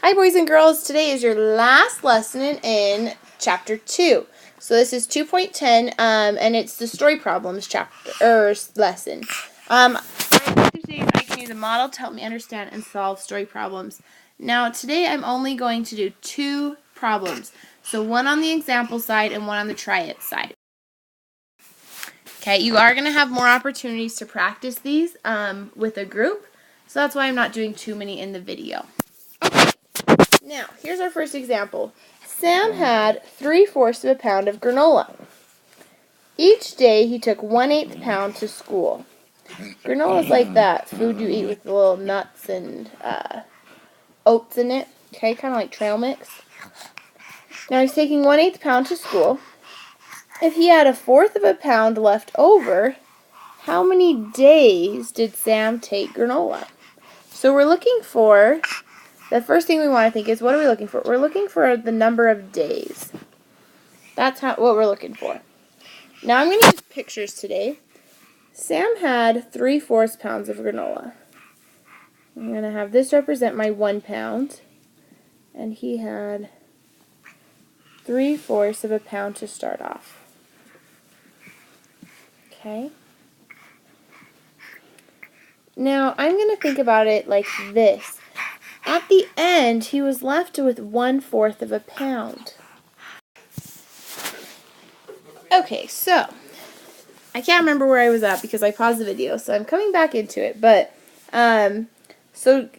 Hi boys and girls, today is your last lesson in chapter 2. So this is 2.10 and it's the story problems lesson. I can use a model to help me understand and solve story problems. Now today I'm only going to do 2 problems. So one on the example side and one on the try it side. Okay, you are going to have more opportunities to practice these with a group. So that's why I'm not doing too many in the video. Now, here's our first example. Sam had 3/4 of a pound of granola. Each day he took 1/8 pound to school. Granola is like that food you eat with the little nuts and oats in it. Okay, kind of like trail mix. Now he's taking 1/8 pound to school. If he had 1/4 of a pound left over, how many days did Sam take granola? So we're looking for... The first thing we want to think is, what are we looking for? We're looking for the number of days. That's what we're looking for. Now I'm going to use pictures today. Sam had 3/4 pounds of granola. I'm going to have this represent my 1 pound. And he had 3/4 of a pound to start off. Okay. Now I'm going to think about it like this. At the end, he was left with 1/4 of a pound. Okay, so I can't remember where I was at because I paused the video, so I'm coming back into it. But so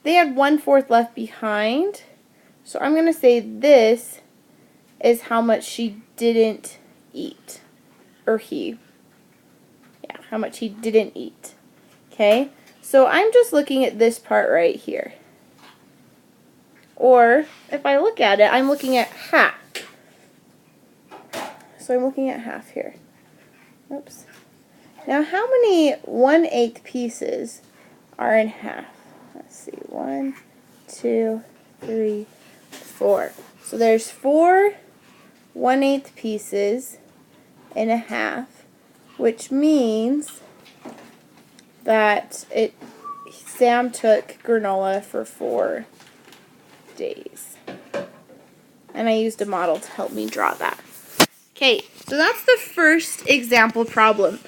they had 1/4 left behind. So I'm gonna say this is how much she didn't eat, or how much he didn't eat. Okay, so I'm just looking at this part right here. Or, if I look at it, I'm looking at half. So I'm looking at half here. Oops. Now, how many 1/8 pieces are in half? Let's see. 1, 2, 3, 4. So there's 4 1/8 pieces in a half, which means that Sam took granola for 4 days. And I used a model to help me draw that. Okay, so that's the first example problem.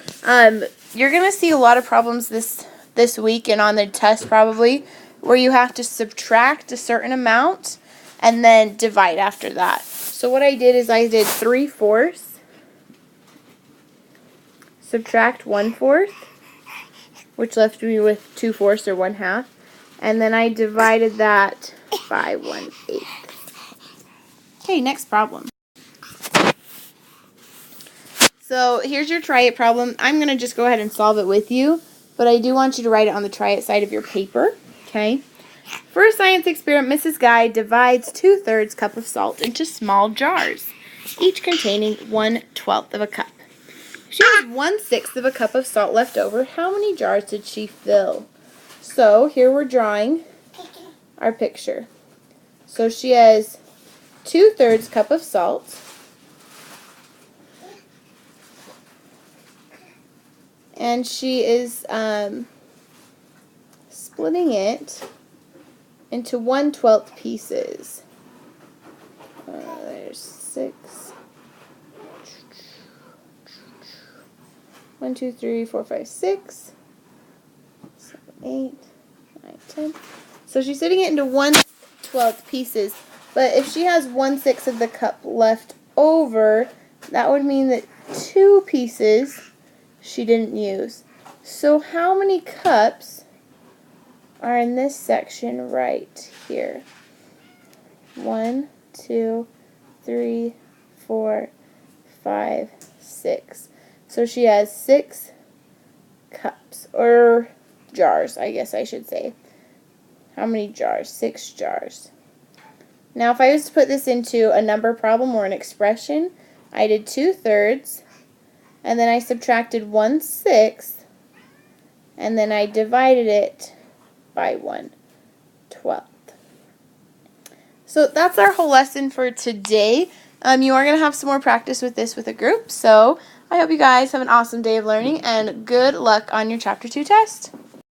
You're going to see a lot of problems this week and on the test probably where you have to subtract a certain amount and then divide after that. So what I did is I did 3/4, subtract 1/4, which left me with 2/4 or 1/2, and then I divided that by 1/8. Okay, next problem. So here's your try it problem. I'm going to just go ahead and solve it with you, but I do want you to write it on the try it side of your paper. Okay. For a science experiment, Mrs. Guy divides 2/3 cup of salt into small jars, each containing 1/12 of a cup. She has 1/6 of a cup of salt left over. How many jars did she fill? So here we're drawing our picture. So she has 2/3 cup of salt. And she is splitting it into 1/12 pieces. There's 6. 1, 2, 3, 4, 5, 6, 7, 8, 9, 10. So she's splitting it into 1/12 pieces. But if she has 1/6 of the cup left over, that would mean that 2 pieces she didn't use. So how many cups are in this section right here? 1, 2, 3, 4, 5, 6. So she has 6 cups, or jars, I guess I should say. How many jars? 6 jars. Now if I was to put this into a number problem or an expression, I did 2/3, and then I subtracted 1/6, and then I divided it by 1/12. So that's our whole lesson for today. You are going to have some more practice with this with a group, so I hope you guys have an awesome day of learning, and good luck on your Chapter 2 test.